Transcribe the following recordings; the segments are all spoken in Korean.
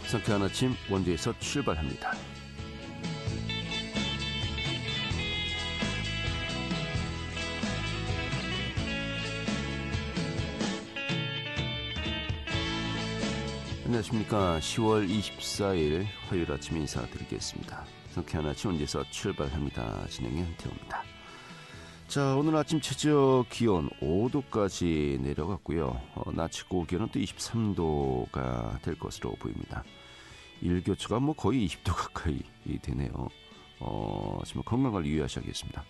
상쾌한 아침 원주에서 출발합니다. 안녕하십니까. 10월 24일 화요일 아침 인사드리겠습니다. 상쾌한 아침 원주에서 출발합니다. 진행의 한태호입니다. 자, 오늘 아침 최저 기온 5도까지 내려갔고요. 낮 최고 기온은 또 23도가 될 것으로 보입니다. 일교차가 거의 20도 가까이 되네요. 정말 건강을 유의하셔야겠습니다.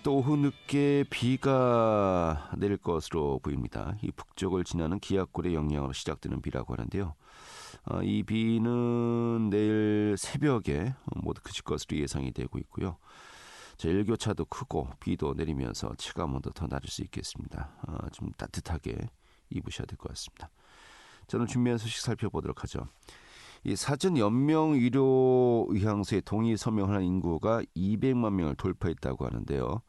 또 오후 늦게 비가 내릴 것으로 보입니다. 이 북쪽을 지나는 기압골의 영향으로 시작되는 비라고 하는데요. 이 비는 내일 새벽에 모두 그칠 것으로 예상이 되고 있고요. 자, 일교차도 크고 비도 내리면서 체감온도 더 낮을 수 있겠습니다. 좀 따뜻하게 입으셔야 될 것 같습니다. 저는 준비한 소식 살펴보도록 하죠. 이 사전 연명 의료 의향소에 동의 서명하는 인구가 200만 명을 돌파했다고 하는데요.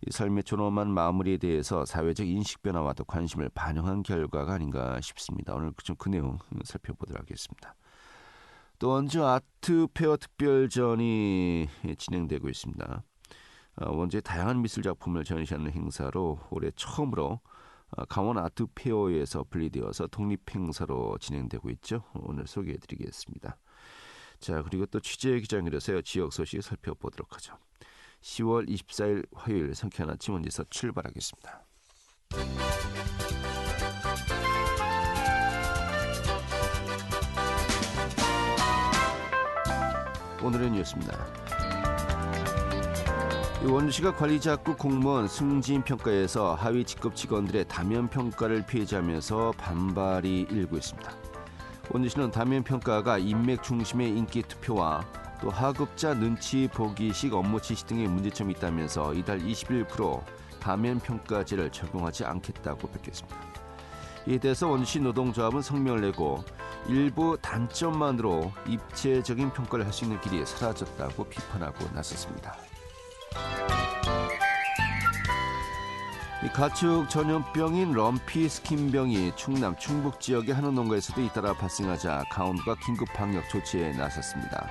이 삶의 존엄한 마무리에 대해서 사회적 인식 변화와도 관심을 반영한 결과가 아닌가 싶습니다. 오늘 좀 그 내용 살펴보도록 하겠습니다. 또 원주 아트페어 특별전이 진행되고 있습니다. 원주의 다양한 미술 작품을 전시하는 행사로 올해 처음으로 강원 아트페어에서 분리되어서 독립행사로 진행되고 있죠. 오늘 소개해드리겠습니다. 자, 그리고 또 취재 기장이라서요. 지역 소식 살펴보도록 하죠. 10월 24일 화요일 상쾌한 아침 원주에서 출발하겠습니다. 오늘의 뉴스입니다. 원주시가 관리자급 공무원 승진평가에서 하위 직급 직원들의 다면평가를 폐지하면서 반발이 일고 있습니다. 원주시는 다면평가가 인맥 중심의 인기투표와 또 하급자 눈치 보기식 업무 지시 등의 문제점이 있다면서 이달 20일 다면평가제를 적용하지 않겠다고 밝혔습니다. 이에 대해서 원주시 노동조합은 성명을 내고 일부 단점만으로 입체적인 평가를 할 수 있는 길이 사라졌다고 비판하고 나섰습니다. 이 가축 전염병인 럼피 스킨병이 충남 충북 지역의 한우 농가에서도 잇따라 발생하자 강원도가 긴급 방역 조치에 나섰습니다.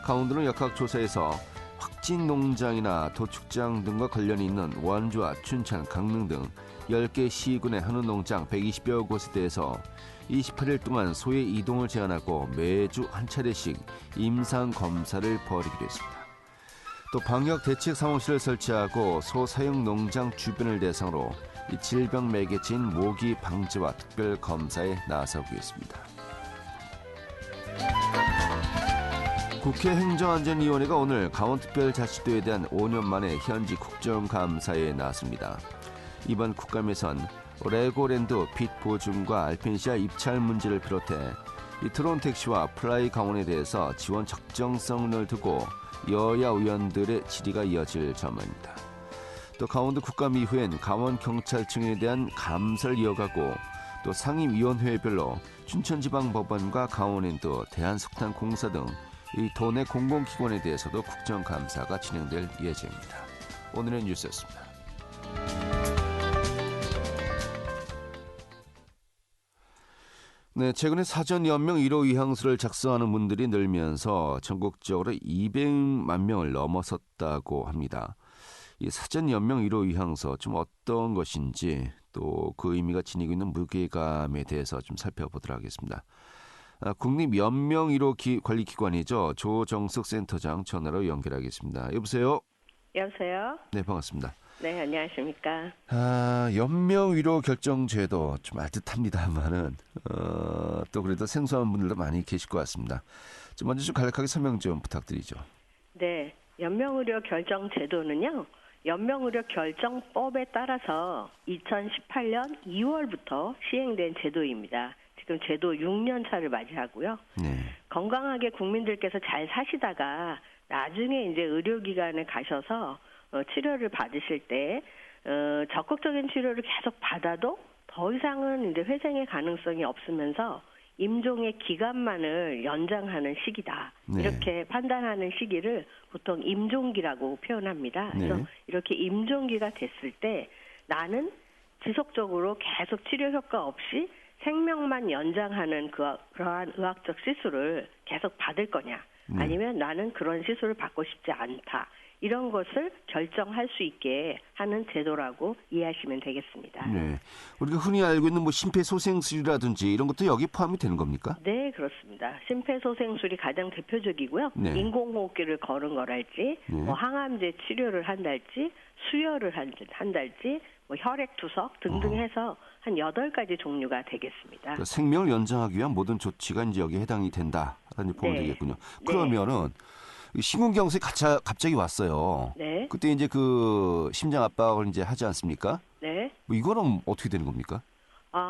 강원도는 역학조사에서 확진 농장이나 도축장 등과 관련이 있는 원주와 춘천, 강릉 등 10개 시군의 한우 농장 120여 곳에 대해서 28일 동안 소의 이동을 제한하고 매주 한 차례씩 임상 검사를 벌이기로 했습니다. 또 방역 대책 사무실을 설치하고 소 사육 농장 주변을 대상으로 이 질병 매개체인 모기 방지와 특별 검사에 나서고 있습니다. 국회 행정안전위원회가 오늘 강원특별자치도에 대한 5년 만에 현지 국정감사에 나섭니다. 이번 국감에선 레고랜드 빚 보증과 알펜시아 입찰 문제를 비롯해 이 드론 택시와 플라이 강원에 대해서 지원 적정성을 두고 여야 의원들의 질의가 이어질 전망입니다. 또 강원도 국감 이후엔 강원경찰청에 대한 감사를 이어가고 또 상임위원회별로 춘천지방법원과 강원랜드, 대한석탄공사 등 이 도내 공공기관에 대해서도 국정감사가 진행될 예정입니다. 오늘의 뉴스였습니다. 네, 최근에 사전 연명 1호 의향서를 작성하는 분들이 늘면서 전국적으로 200만 명을 넘어섰다고 합니다. 이 사전 연명 1호 의향서 좀 어떤 것인지 또 그 의미가 지니고 있는 무게감에 대해서 좀 살펴보도록 하겠습니다. 국립연명 1호 관리기관이죠. 조정숙 센터장 전화로 연결하겠습니다. 여보세요? 여보세요? 네, 반갑습니다. 네, 안녕하십니까. 연명 위로 결정제도 좀 알듯합니다만은 또 그래도 생소한 분들도 많이 계실 것 같습니다. 좀 먼저 좀 간략하게 설명 좀 부탁드리죠. 네, 연명의료 결정제도는요. 연명의료 결정법에 따라서 2018년 2월부터 시행된 제도입니다. 지금 제도 6년 차를 맞이하고요. 네. 건강하게 국민들께서 잘 사시다가 나중에 이제 의료기관에 가셔서 치료를 받으실 때 적극적인 치료를 계속 받아도 더 이상은 이제 회생의 가능성이 없으면서 임종의 기간만을 연장하는 시기다. 네. 이렇게 판단하는 시기를 보통 임종기라고 표현합니다. 그래서 네. 이렇게 임종기가 됐을 때 나는 지속적으로 계속 치료 효과 없이 생명만 연장하는 그러한 의학적 시술을 계속 받을 거냐, 아니면 나는 그런 시술을 받고 싶지 않다. 이런 것을 결정할 수 있게 하는 제도라고 이해하시면 되겠습니다. 네. 우리가 흔히 알고 있는 뭐 심폐소생술이라든지 이런 것도 여기 포함이 되는 겁니까? 네, 그렇습니다. 심폐소생술이 가장 대표적이고요. 네. 인공호흡기를 거는 거랄지, 네. 뭐 항암제 치료를 한달지, 수혈을 한달지, 뭐 혈액투석 등등 해서 한 8가지 종류가 되겠습니다. 그러니까 생명을 연장하기 위한 모든 조치가 이제 여기에 해당이 된다라는 보면 네. 되겠군요. 네. 그러면은 심근경색이 갑자기 왔어요. 네. 그때 이제 그 심장 압박을 이제 하지 않습니까? 네. 뭐 이거는 어떻게 되는 겁니까?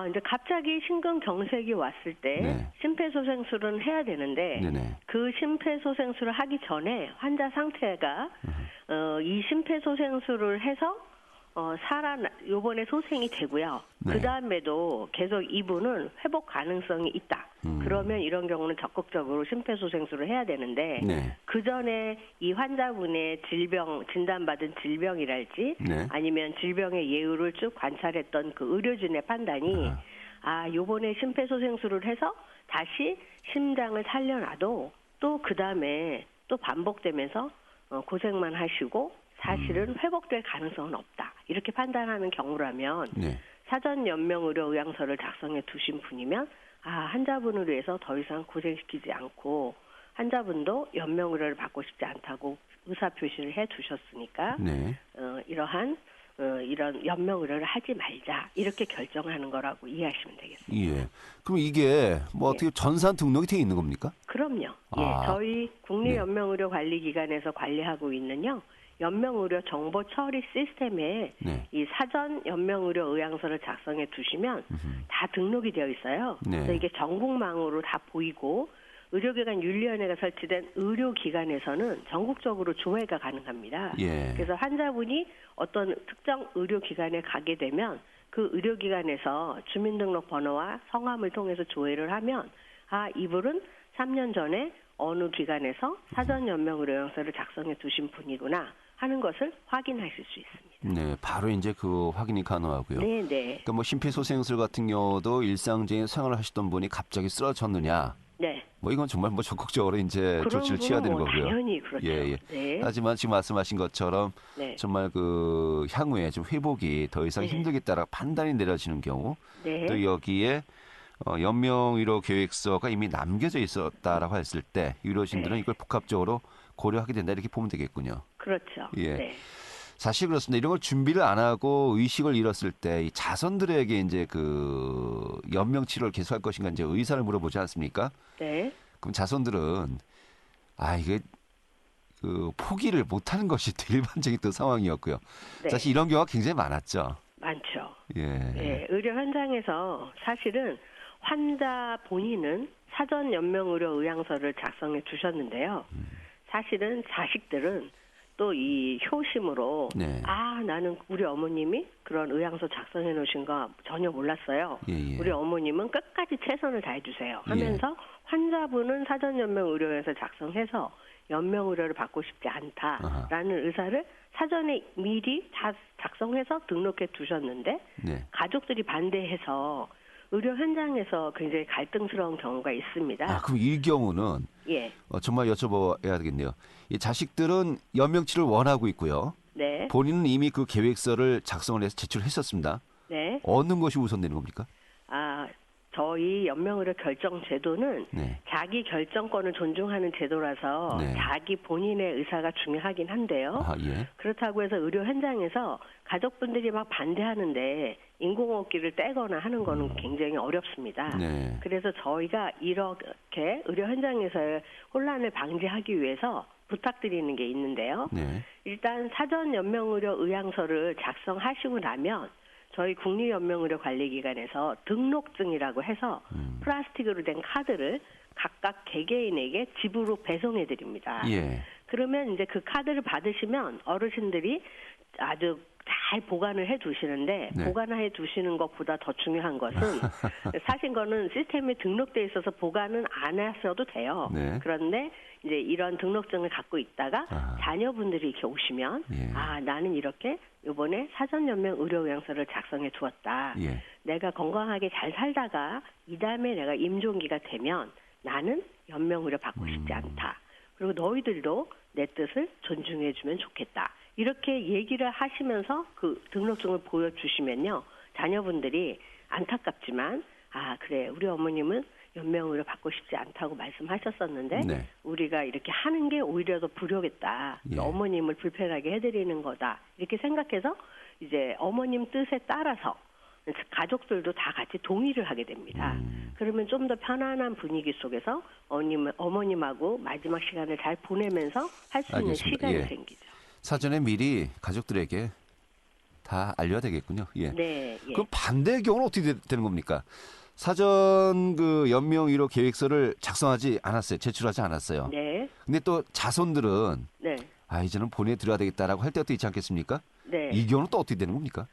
이제 갑자기 심근경색이 왔을 때 네. 심폐소생술은 해야 되는데 네네. 그 심폐소생술을 하기 전에 환자 상태가 이 심폐소생술을 해서 요번에 소생이 되고요. 네. 그 다음에도 계속 이분은 회복 가능성이 있다. 그러면 이런 경우는 적극적으로 심폐소생술을 해야 되는데 네. 그 전에 이 환자분의 진단받은 질병이랄지 네. 아니면 질병의 예후를 쭉 관찰했던 그 의료진의 판단이 요번에 심폐소생술을 해서 다시 심장을 살려놔도 또 그 다음에 또 반복되면서 고생만 하시고 사실은 회복될 가능성은 없다. 이렇게 판단하는 경우라면 네. 사전 연명의료의향서를 작성해 두신 분이면 환자분을 위해서 더 이상 고생시키지 않고 환자분도 연명의료를 받고 싶지 않다고 의사표시를 해 두셨으니까 네. 이런 연명의료를 하지 말자 이렇게 결정하는 거라고 이해하시면 되겠습니다. 예. 그럼 이게 뭐 어떻게 전산 등록이 되어 있는 겁니까? 그럼요. 저희 국립연명의료관리기관에서 관리하고 있는요. 연명의료 정보 처리 시스템에 네. 이 사전 연명의료 의향서를 작성해 두시면 다 등록이 되어 있어요. 네. 그래서 이게 전국망으로 다 보이고 의료기관 윤리위원회가 설치된 의료기관에서는 전국적으로 조회가 가능합니다. 예. 그래서 환자분이 어떤 특정 의료기관에 가게 되면 그 의료기관에서 주민등록번호와 성함을 통해서 조회를 하면 이분은 3년 전에 어느 기관에서 사전 연명의료 의향서를 작성해 두신 분이구나 하는 것을 확인하실 수 있습니다. 네, 바로 이제 그 확인이 가능하고요. 네. 그러니까 뭐 심폐소생술 같은 경우도 일상적인 생활을 하시던 분이 갑자기 쓰러졌느냐. 네. 뭐 이건 정말 뭐 적극적으로 이제 조치를 취해야 되는 거고요. 당연히 그렇죠. 예. 네. 하지만 지금 말씀하신 것처럼 네. 정말 그 향후에 좀 회복이 더 이상 힘들겠다라 판단이 내려지는 경우 네. 또 여기에 연명의료 계획서가 이미 남겨져 있었다라고 했을 때 의료진들은 이걸 복합적으로 고려하게 된다 이렇게 보면 되겠군요. 그렇죠. 예. 네. 사실 그렇습니다. 이런 걸 준비를 안 하고 의식을 잃었을 때 이 자손들에게 이제 그 연명 치료를 계속할 것인가 이제 의사를 물어보지 않습니까? 네. 그럼 자손들은 이게 그 포기를 못하는 것이 또 일반적인 또 상황이었고요. 네. 사실 이런 경우가 굉장히 많았죠. 많죠. 예. 네. 의료 현장에서 사실은 환자 본인은 사전 연명의료 의향서를 작성해 주셨는데요. 사실은 자식들은 또 이 효심으로 네. 나는 우리 어머님이 그런 의향서 작성해 놓으신 거 전혀 몰랐어요. 예. 우리 어머님은 끝까지 최선을 다해 주세요 하면서 환자분은 사전 연명 의료에서 작성해서 연명 의료를 받고 싶지 않다라는 의사를 사전에 미리 다 작성해서 등록해 두셨는데 네. 가족들이 반대해서 의료 현장에서 굉장히 갈등스러운 경우가 있습니다. 그럼 이 경우는 예. 정말 여쭤봐야 되겠네요. 이 자식들은 연명치를 원하고 있고요. 네. 본인은 이미 그 계획서를 작성을 해서 제출했었습니다. 네. 어느 것이 우선되는 겁니까? 저희 연명의료 결정 제도는 네. 자기 결정권을 존중하는 제도라서 네. 자기 본인의 의사가 중요하긴 한데요. 예. 그렇다고 해서 의료 현장에서 가족분들이 막 반대하는데 인공호흡기를 떼거나 하는 거는 굉장히 어렵습니다. 네. 그래서 저희가 이렇게 의료 현장에서의 혼란을 방지하기 위해서 부탁드리는 게 있는데요. 네. 일단 사전 연명의료 의향서를 작성하시고 나면 저희 국립연명의료관리기관에서 등록증이라고 해서 플라스틱으로 된 카드를 각각 개개인에게 집으로 배송해 드립니다. 예. 그러면 이제 그 카드를 받으시면 어르신들이 아주 잘 보관을 해 두시는데 네. 보관해 두시는 것보다 더 중요한 것은 사신 거는 시스템에 등록돼 있어서 보관은 안 하셔도 돼요. 네. 그런데 이제 이런 등록증을 갖고 있다가 아. 자녀분들이 이렇게 오시면 예. 아, 나는 이렇게 이번에 사전연명 의료요양서를 작성해 두었다. 예. 내가 건강하게 잘 살다가 이 다음에 내가 임종기가 되면 나는 연명의료 받고 싶지 않다. 그리고 너희들도 내 뜻을 존중해주면 좋겠다. 이렇게 얘기를 하시면서 그 등록증을 보여주시면요. 자녀분들이 안타깝지만 아 그래 우리 어머님은 연명의료 받고 싶지 않다고 말씀하셨었는데 네. 우리가 이렇게 하는 게 오히려 더 불효겠다. 예. 어머님을 불편하게 해드리는 거다. 이렇게 생각해서 이제 어머님 뜻에 따라서 가족들도 다 같이 동의를 하게 됩니다. 그러면 좀 더 편안한 분위기 속에서 어머님하고 마지막 시간을 잘 보내면서 할 수 있는 알겠습니다. 시간이 예. 생기죠. 사전에 미리 가족들에게 다 알려야 되겠군요. 예. 네. 예. 그럼 반대의 경우는 어떻게 되는 겁니까? 사전 그 연명 위로 계획서를 작성하지 않았어요. 제출하지 않았어요. 네. 근데 또 자손들은 네. 아 이제는 보내드려야 되겠다라고 할 때도 있지 않겠습니까? 네. 이 경우는 또 어떻게 되는 겁니까?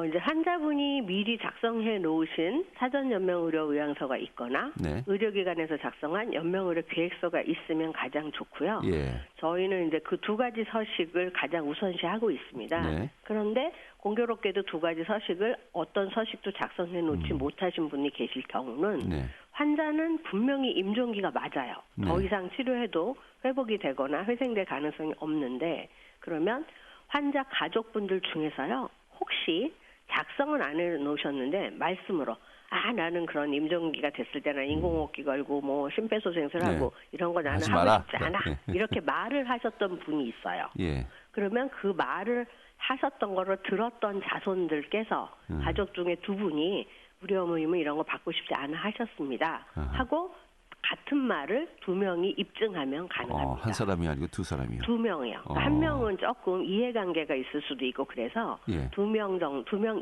이제 환자분이 미리 작성해 놓으신 사전 연명 의료 의향서가 있거나 네. 의료기관에서 작성한 연명 의료 계획서가 있으면 가장 좋고요. 예. 저희는 이제 그 두 가지 서식을 가장 우선시하고 있습니다. 네. 그런데 공교롭게도 두 가지 서식을 어떤 서식도 작성해 놓지 못하신 분이 계실 경우는 네. 환자는 분명히 임종기가 맞아요. 더 네. 이상 치료해도 회복이 되거나 회생될 가능성이 없는데 그러면 환자 가족분들 중에서요. 혹시 작성은 안 해놓으셨는데 말씀으로 아 나는 그런 임종기가 됐을 때는 인공호흡기 걸고 뭐 심폐소생술하고 네. 이런 거 나는 하지 하고 마라. 싶지 않아 네. 이렇게 말을 하셨던 분이 있어요. 예. 그러면 그 말을 하셨던 거를 들었던 자손들께서 가족 중에 두 분이 우리 어머님은 이런 거 받고 싶지 않아 하셨습니다. 아하. 하고 같은 말을 두 명이 입증하면 가능합니다. 한 사람이 아니고 두 사람이요. 두 명이요. 한 명은 조금 이해관계가 있을 수도 있고 그래서 예. 두 명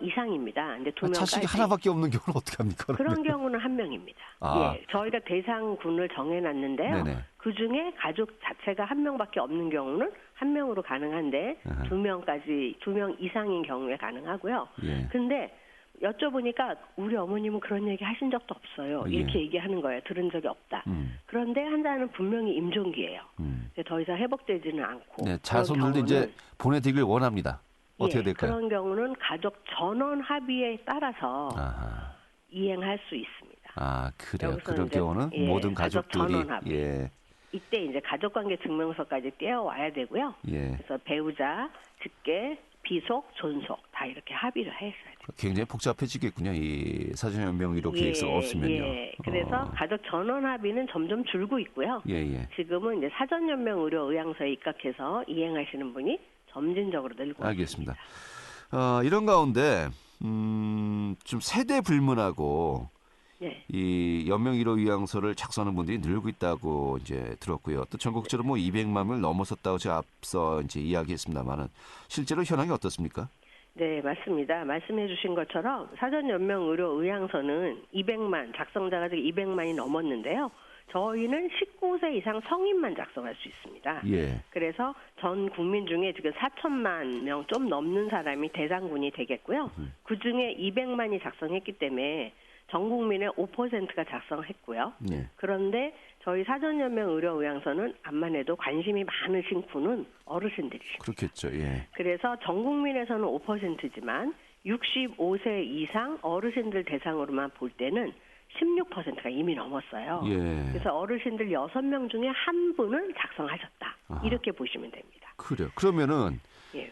이상입니다. 근데 두 명까지 자식이 하나밖에 없는 경우는 어떻게 합니까? 그런 경우는 한 명입니다. 아. 예, 저희가 대상군을 정해놨는데요. 네네. 그 중에 가족 자체가 한 명밖에 없는 경우는 한 명으로 가능한데 아하. 두 명 이상인 경우에 가능하고요. 예. 근데 여쭤보니까 우리 어머님은 그런 얘기 하신 적도 없어요. 이렇게 예. 얘기하는 거예요. 들은 적이 없다. 음. 그런데 환자는 분명히 임종기예요. 근데 더 이상 회복되지는 않고. 네, 그런 자손들도 이제 경우는 보내드리길 원합니다. 어떻게 예, 될까요? 그런 경우는 가족 전원 합의에 따라서 아하. 이행할 수 있습니다. 아, 그래요. 여기서 그런 이제, 경우는 예, 모든 가족 가족들이 전원 합의. 예. 이때 이제 가족관계 증명서까지 떼어와야 되고요. 예. 그래서 배우자, 직계, 비속, 존속 다 이렇게 합의를 해야 돼요. 굉장히 복잡해지겠군요. 이 사전연명 위로 계획서가 없으면요. 예. 그래서 가족 전원 합의는 점점 줄고 있고요. 예, 예. 지금은 이제 사전연명 의료 의향서에 입각해서 이행하시는 분이 점진적으로 늘고 알겠습니다. 있습니다. 이런 가운데 좀 세대 불문하고 네. 이 연명 1호 요양서를 작성하는 분들이 늘고 있다고 이제 들었고요. 또 전국적으로 뭐 200만 명을 넘어섰다고 제가 앞서 이제 이야기했습니다만은 실제로 현황이 어떻습니까? 네, 맞습니다. 말씀해 주신 것처럼 사전연명 의료 의향서는 200만, 작성자가 지금 200만이 넘었는데요. 저희는 19세 이상 성인만 작성할 수 있습니다. 예. 그래서 전 국민 중에 지금 4천만 명 좀 넘는 사람이 대상군이 되겠고요. 그중에 200만이 작성했기 때문에 전 국민의 5%가 작성했고요. 네. 그런데 저희 사전연명 의료 의향서는 암만 해도 관심이 많으신 분은 어르신들이십니다. 그렇겠죠. 예. 그래서 전 국민에서는 5%지만 65세 이상 어르신들 대상으로만 볼 때는 16%가 이미 넘었어요. 예. 그래서 어르신들 6명 중에 한 분은 작성하셨다. 아하. 이렇게 보시면 됩니다. 그래요. 그러면은 예.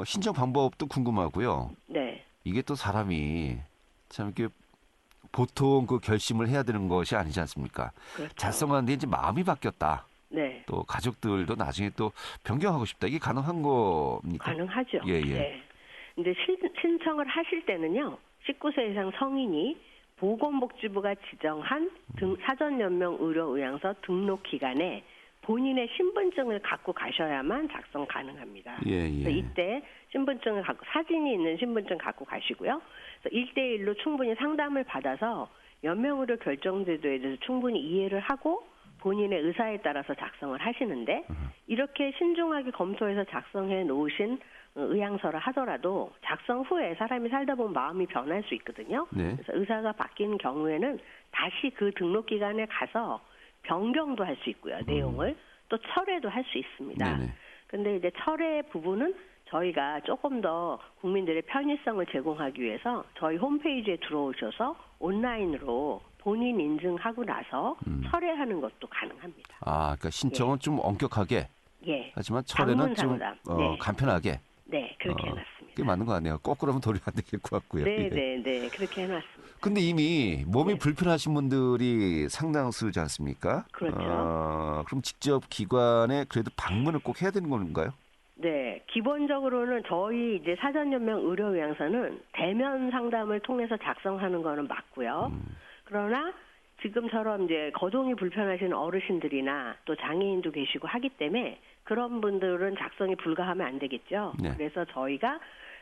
신청 방법도 궁금하고요. 네. 이게 또 사람이 참 이렇게 보통 그 결심을 해야 되는 것이 아니지 않습니까? 그렇죠. 작성하는데 이제 마음이 바뀌었다. 네. 또 가족들도 나중에 또 변경하고 싶다. 이게 가능한 겁니까? 가능하죠. 예, 예. 네. 근데 신청을 하실 때는요. 19세 이상 성인이 보건복지부가 지정한 사전연명 의료 의향서 등록 기간에 본인의 신분증을 갖고 가셔야만 작성 가능합니다. 예, 예. 그래서 이때 신분증을 갖고 사진이 있는 신분증 갖고 가시고요. 그래서 1대1로 충분히 상담을 받아서 연명의료 결정제도에 대해서 충분히 이해를 하고 본인의 의사에 따라서 작성을 하시는데 이렇게 신중하게 검토해서 작성해 놓으신 의향서를 하더라도 작성 후에 사람이 살다 보면 마음이 변할 수 있거든요. 네. 그래서 의사가 바뀌는 경우에는 다시 그 등록기관에 가서 변경도 할 수 있고요. 내용을 또 철회도 할 수 있습니다. 네네. 근데 이제 철회 부분은 저희가 조금 더 국민들의 편의성을 제공하기 위해서 저희 홈페이지에 들어오셔서 온라인으로 본인 인증하고 나서 철회하는 것도 가능합니다. 아, 그러니까 신청은 좀 엄격하게. 예. 하지만 철회는 좀 방문 상담. 간편하게. 네, 그렇게 해놨습니다. 그게 맞는 거 같네요. 거꾸로 하면 도리 안 될 것 같고요. 네, 예. 네, 네, 그렇게 해놨습니다. 근데 이미 몸이 네. 불편하신 분들이 상당수지 않습니까? 그렇죠. 그럼 직접 기관에 그래도 방문을 꼭 해야 되는 건가요? 네, 기본적으로는 저희 이제 사전연명 의료의향서는 대면 상담을 통해서 작성하는 거는 맞고요. 그러나 지금처럼 이제 거동이 불편하신 어르신들이나 또 장애인도 계시고 하기 때문에 그런 분들은 작성이 불가하면 안 되겠죠. 네. 그래서 저희가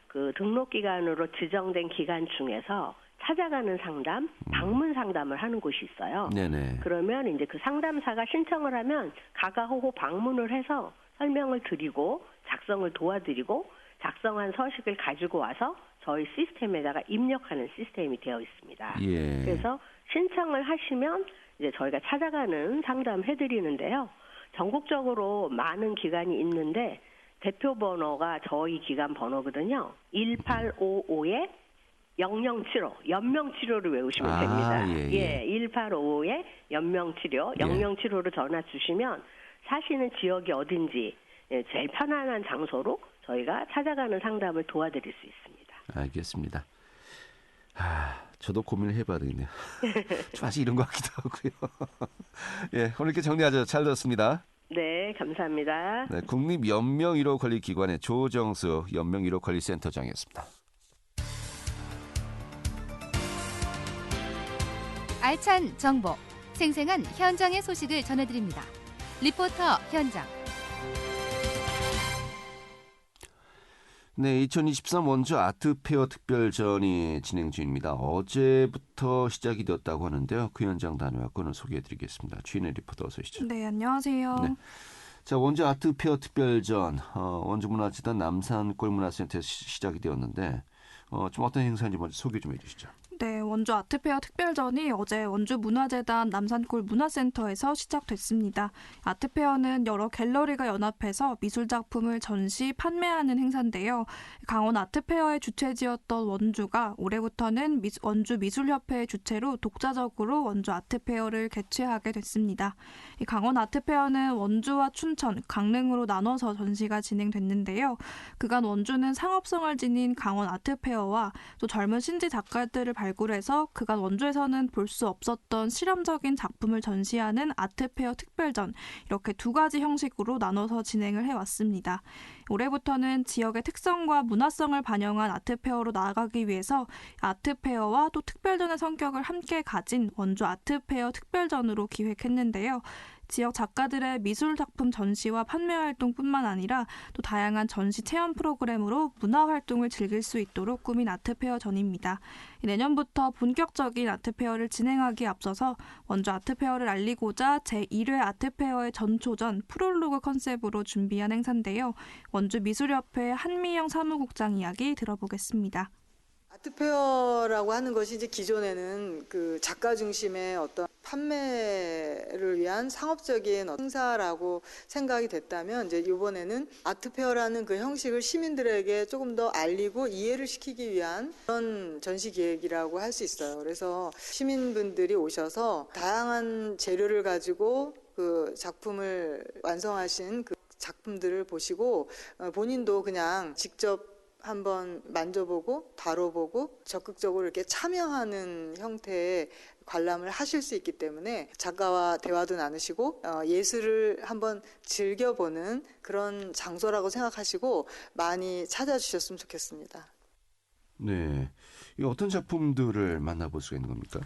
그 등록기관으로 지정된 기간 중에서 찾아가는 상담, 방문 상담을 하는 곳이 있어요. 네네. 그러면 이제 그 상담사가 신청을 하면 가가호호 방문을 해서 설명을 드리고 작성을 도와드리고 작성한 서식을 가지고 와서 저희 시스템에다가 입력하는 시스템이 되어 있습니다. 예. 그래서 신청을 하시면 이제 저희가 찾아가는 상담 해드리는데요. 전국적으로 많은 기관이 있는데 대표 번호가 저희 기관 번호거든요. 1855에 0075 연명치료를 외우시면 됩니다. 예. 1855에 연명치료 0075로 전화 주시면 사시는 지역이 어딘지 제일 편안한 장소로 저희가 찾아가는 상담을 도와드릴 수 있습니다. 알겠습니다. 저도 고민을 해봐야 되겠네요. 좀 아직 이런 것 같기도 하고요. 예, 오늘 이렇게 정리하죠. 잘 들었습니다. 네, 감사합니다. 네, 국립연명1호 관리기관의 조정수 연명1호 관리센터장이었습니다. 알찬 정보, 생생한 현장의 소식을 전해드립니다. 리포터 현장. 네, 2023 원주 아트페어 특별전이 진행 중입니다. 어제부터 시작이 되었다고 하는데요. 그 현장 다녀왔고 오늘 소개해드리겠습니다. 주인의 리포터 어서 오시죠. 네, 안녕하세요. 네. 자, 원주 아트페어 특별전 원주문화재단 남산골문화센터에서 시작이 되었는데 좀 어떤 행사인지 먼저 소개 좀 해주시죠. 네, 원주 아트페어 특별전이 어제 원주문화재단 남산골 문화센터에서 시작됐습니다. 아트페어는 여러 갤러리가 연합해서 미술작품을 전시, 판매하는 행사인데요. 강원 아트페어의 주최지였던 원주가 올해부터는 원주 미술협회의 주최로 독자적으로 원주 아트페어를 개최하게 됐습니다. 이 강원 아트페어는 원주와 춘천, 강릉으로 나눠서 전시가 진행됐는데요. 그간 원주는 상업성을 지닌 강원 아트페어와 또 젊은 신지 작가들을 발굴해서 그간 원주에서는 볼 수 없었던 실험적인 작품을 전시하는 아트페어 특별전, 이렇게 두 가지 형식으로 나눠서 진행을 해왔습니다. 올해부터는 지역의 특성과 문화성을 반영한 아트페어로 나아가기 위해서 아트페어와 또 특별전의 성격을 함께 가진 원주 아트페어 특별전으로 기획했는데요. 지역 작가들의 미술 작품 전시와 판매 활동뿐만 아니라 또 다양한 전시 체험 프로그램으로 문화 활동을 즐길 수 있도록 꾸민 아트페어 전입니다. 내년부터 본격적인 아트페어를 진행하기에 앞서서 원주 아트페어를 알리고자 제1회 아트페어의 전초전 프롤로그 컨셉으로 준비한 행사인데요. 원주 미술협회 한미영 사무국장 이야기 들어보겠습니다. 아트페어라고 하는 것이 이제 기존에는 그 작가 중심의 어떤 판매를 위한 상업적인 행사라고 생각이 됐다면 이제 이번에는 아트페어라는 그 형식을 시민들에게 조금 더 알리고 이해를 시키기 위한 그런 전시 기획이라고 할 수 있어요. 그래서 시민분들이 오셔서 다양한 재료를 가지고 그 작품을 완성하신 그 작품들을 보시고 본인도 그냥 직접 한번 만져보고 다뤄보고 적극적으로 이렇게 참여하는 형태의 관람을 하실 수 있기 때문에 작가와 대화도 나누시고 예술을 한번 즐겨보는 그런 장소라고 생각하시고 많이 찾아주셨으면 좋겠습니다. 네, 이 어떤 작품들을 만나볼 수가 있는 겁니까?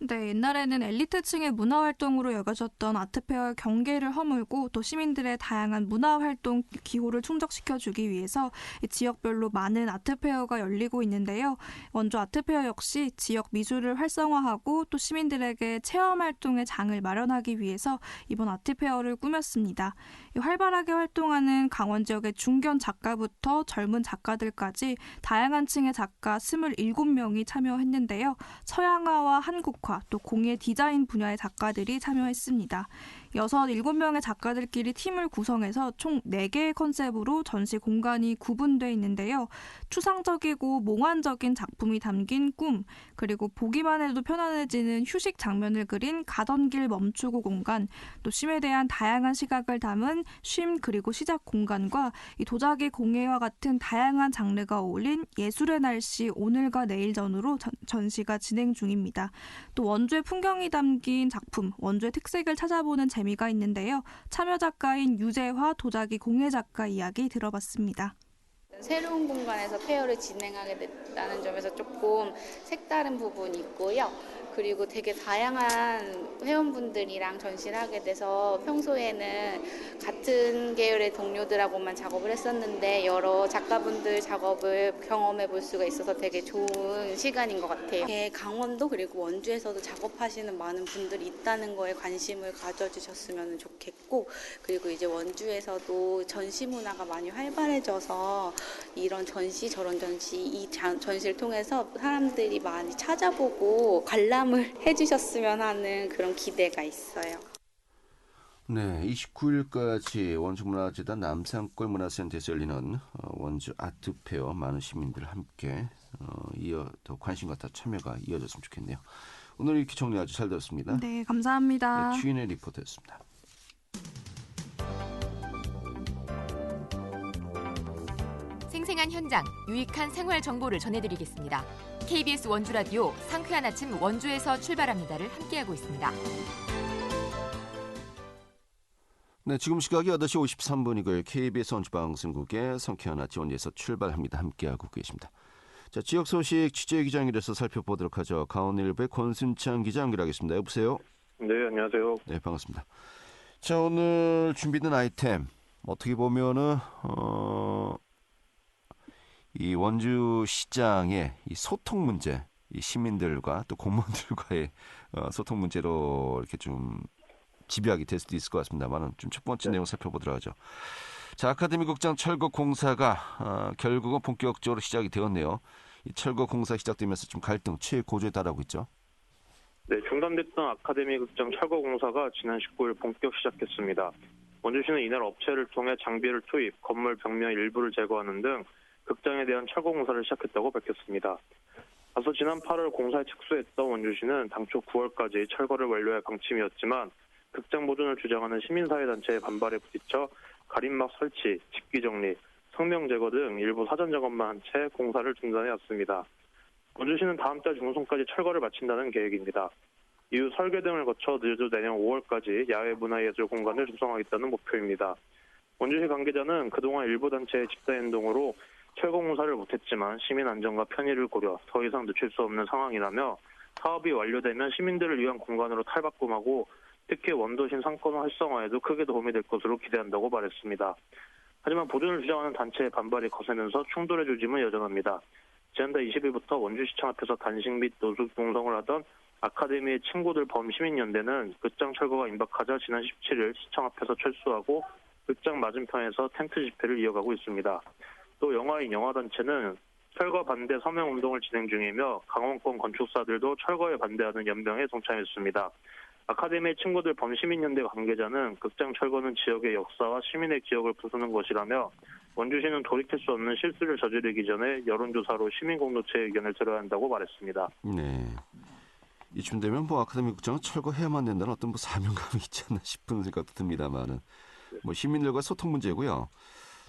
네, 옛날에는 엘리트층의 문화활동으로 여겨졌던 아트페어의 경계를 허물고 또 시민들의 다양한 문화활동 기호를 충족시켜주기 위해서 이 지역별로 많은 아트페어가 열리고 있는데요. 원주 아트페어 역시 지역 미술을 활성화하고 또 시민들에게 체험활동의 장을 마련하기 위해서 이번 아트페어를 꾸몄습니다. 활발하게 활동하는 강원 지역의 중견 작가부터 젊은 작가들까지 다양한 층의 작가 27명이 참여했는데요. 서양화와 한국화 또 공예 디자인 분야의 작가들이 참여했습니다. 7명의 작가들끼리 팀을 구성해서 총 4개의 컨셉으로 전시 공간이 구분되어 있는데요. 추상적이고 몽환적인 작품이 담긴 꿈, 그리고 보기만 해도 편안해지는 휴식 장면을 그린 가던 길 멈추고 공간, 또 쉼에 대한 다양한 시각을 담은 쉼 그리고 시작 공간과 이 도자기 공예와 같은 다양한 장르가 어울린 예술의 날씨 오늘과 내일 전후로 전시가 진행 중입니다. 또 원주의 풍경이 담긴 작품, 원주의 특색을 찾아보는 재미가 있는데요. 참여 작가인 유재화 도자기 공예 작가 이야기 들어봤습니다. 새로운 공간에서 페어를 진행하게 됐다는 점에서 조금 색다른 부분이 있고요. 그리고 되게 다양한 회원분들이랑 전시를 하게 돼서 평소에는 같은 계열의 동료들하고만 작업을 했었는데 여러 작가분들 작업을 경험해 볼 수가 있어서 되게 좋은 시간인 것 같아요. 강원도 그리고 원주에서도 작업하시는 많은 분들이 있다는 거에 관심을 가져주셨으면 좋겠고, 그리고 이제 원주에서도 전시 문화가 많이 활발해져서 이런 전시 저런 전시 이 전시를 통해서 사람들이 많이 찾아보고 관람을 해주셨으면 하는 그런 기대가 있어요. 네, 29일까지 원주문화재단 남산골 문화센터에서 열리는 원주 아트페어 많은 시민들 함께 더 관심과 더 참여가 이어졌으면 좋겠네요. 오늘 이렇게 정리 아주 잘 들었습니다. 네, 감사합니다. 네, 주인의 리포터였습니다. 생생한 현장, 유익한 생활 정보를 전해드리겠습니다. KBS 원주라디오 상쾌한 아침 원주에서 출발합니다를 함께하고 있습니다. 네, 지금 시각이 8시 53분이고요. KBS 원주방송국의 상쾌한 아침 원주에서 출발합니다. 함께하고 계십니다. 자, 지역 소식 취재 기장이라서 살펴보도록 하죠. 강원일보의 권순창 기자 연결하겠습니다. 여보세요? 네, 안녕하세요. 네, 반갑습니다. 자, 오늘 준비된 아이템 어떻게 보면은 이 원주 시장의 이 소통 문제, 이 시민들과 또 공무원들과의 소통 문제로 이렇게 좀 집요하게 될 수도 있을 것 같습니다만은 좀 첫 번째 내용 살펴보도록 하죠. 자, 아카데미 극장 철거 공사가 결국은 본격적으로 시작이 되었네요. 이 철거 공사 시작되면서 좀 갈등 최고조에 달하고 있죠. 네, 중단됐던 아카데미 극장 철거 공사가 지난 19일 본격 시작했습니다. 원주시는 이날 업체를 통해 장비를 투입, 건물 벽면 일부를 제거하는 등 극장에 대한 철거 공사를 시작했다고 밝혔습니다. 앞서 지난 8월 공사에 착수했던 원주시는 당초 9월까지 철거를 완료할 방침이었지만 극장 보존을 주장하는 시민사회단체의 반발에 부딪혀 가림막 설치, 집기 정리, 성명 제거 등 일부 사전 작업만 한 채 공사를 중단해 왔습니다. 원주시는 다음 달 중순까지 철거를 마친다는 계획입니다. 이후 설계 등을 거쳐 늦어도 내년 5월까지 야외 문화예술 공간을 조성하겠다는 목표입니다. 원주시 관계자는 그동안 일부 단체의 집단행동으로 철거 공사를 못했지만 시민 안전과 편의를 고려 더 이상 늦출 수 없는 상황이라며 사업이 완료되면 시민들을 위한 공간으로 탈바꿈하고 특히 원도심 상권 활성화에도 크게 도움이 될 것으로 기대한다고 말했습니다. 하지만 보존을 주장하는 단체의 반발이 거세면서 충돌의 조짐은 여전합니다. 지난달 20일부터 원주시청 앞에서 단식 및 노숙 농성을 하던 아카데미의 친구들 범시민연대는 극장 철거가 임박하자 지난 17일 시청 앞에서 철수하고 극장 맞은편에서 텐트 집회를 이어가고 있습니다. 또 영화인 영화단체는 철거 반대 서명운동을 진행 중이며 강원권 건축사들도 철거에 반대하는 연병에 동참했습니다. 아카데미의 친구들 범시민연대 관계자는 극장 철거는 지역의 역사와 시민의 기억을 부수는 것이라며 원주시는 돌이킬 수 없는 실수를 저지르기 전에 여론조사로 시민공동체의 의견을 들어야 한다고 말했습니다. 네. 이쯤 되면 아카데미 극장은 철거해야만 된다는 어떤 사명감이 있지 않나 싶은 생각도 듭니다만은 시민들과 소통 문제고요.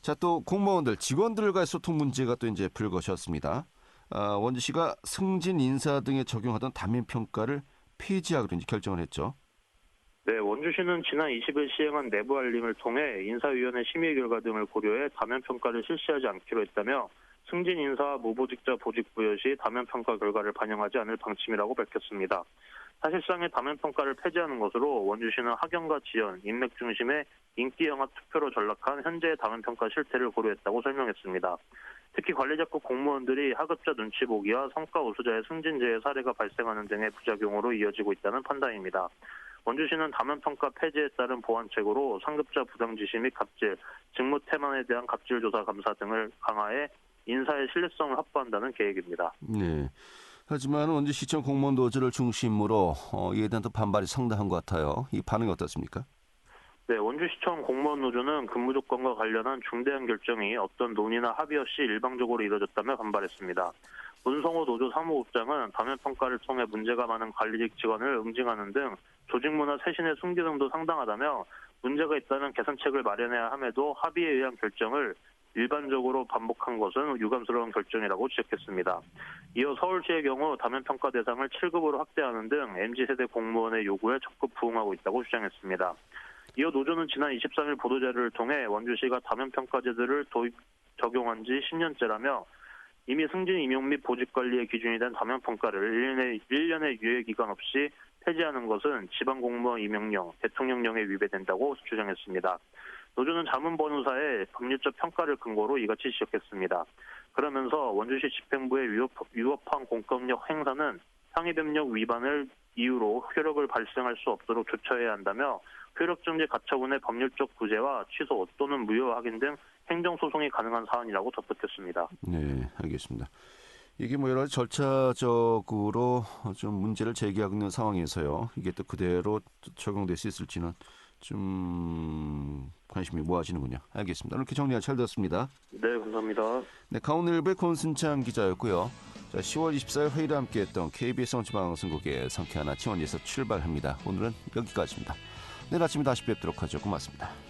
자, 또 공무원들, 직원들과의 소통 문제가 또 이제 불거졌습니다. 원주시가 승진 인사 등에 적용하던 단면 평가를 폐지하기로 이제 결정을 했죠. 네, 원주시는 지난 20일 시행한 내부 알림을 통해 인사위원회 심의 결과 등을 고려해 단면 평가를 실시하지 않기로 했다며 승진 인사와 무보직자 보직 부여 시 단면 평가 결과를 반영하지 않을 방침이라고 밝혔습니다. 사실상의 다면평가를 폐지하는 것으로 원주시는 학연과 지연, 인맥 중심의 인기 영합 투표로 전락한 현재의 다면평가 실태를 고려했다고 설명했습니다. 특히 관리자급 공무원들이 하급자 눈치 보기와 성과 우수자의 승진제의 사례가 발생하는 등의 부작용으로 이어지고 있다는 판단입니다. 원주시는 다면평가 폐지에 따른 보완책으로 상급자 부당지시 및 갑질, 직무 태만에 대한 갑질조사 감사 등을 강화해 인사의 신뢰성을 확보한다는 계획입니다. 네. 하지만 원주시청 공무원 노조를 중심으로 이에 대한 또 반발이 상당한 것 같아요. 이 반응이 어떻습니까? 네, 원주시청 공무원 노조는 근무 조건과 관련한 중대한 결정이 어떤 논의나 합의 없이 일방적으로 이뤄졌다며 반발했습니다. 문성호 노조 사무국장은 다면평가를 통해 문제가 많은 관리직 직원을 응징하는 등 조직문화 쇄신의 순기능도 상당하다며 문제가 있다면 개선책을 마련해야 함에도 합의에 의한 결정을 일반적으로 반복한 것은 유감스러운 결정이라고 지적했습니다. 이어 서울시의 경우 다면평가 대상을 7급으로 확대하는 등 MZ세대 공무원의 요구에 적극 부응하고 있다고 주장했습니다. 이어 노조는 지난 23일 보도자료를 통해 원주시가 다면평가제도를 적용한 지 10년째라며 이미 승진 임용 및 보직관리의 기준이 된 다면평가를 1년의 유예기간 없이 폐지하는 것은 지방공무원 임용령, 대통령령에 위배된다고 주장했습니다. 노조는 자문번호사의 법률적 평가를 근거로 이같이 지적했습니다. 그러면서 원주시 집행부의 위법한 공권력 행사는 상위법령 위반을 이유로 효력을 발생할 수 없도록 조처해야 한다며 효력정지 가처분의 법률적 구제와 취소 또는 무효 확인 등 행정소송이 가능한 사안이라고 덧붙였습니다. 네, 알겠습니다. 이게 뭐 여러 가지 절차적으로 좀 문제를 제기하고 있는 상황에서요. 이게 또 그대로 적용될 수 있을지는 좀 관심이 모아지는군요. 알겠습니다. 이렇게 정리가 잘 되었습니다. 네, 감사합니다. 네, 강원일보의 권순창 기자였고요. 자, 10월 24일 회의를 함께했던 KBS 정치방송국의 상쾌한 아침 원에서 출발합니다. 오늘은 여기까지입니다. 내일 아침에 다시 뵙도록 하죠. 고맙습니다.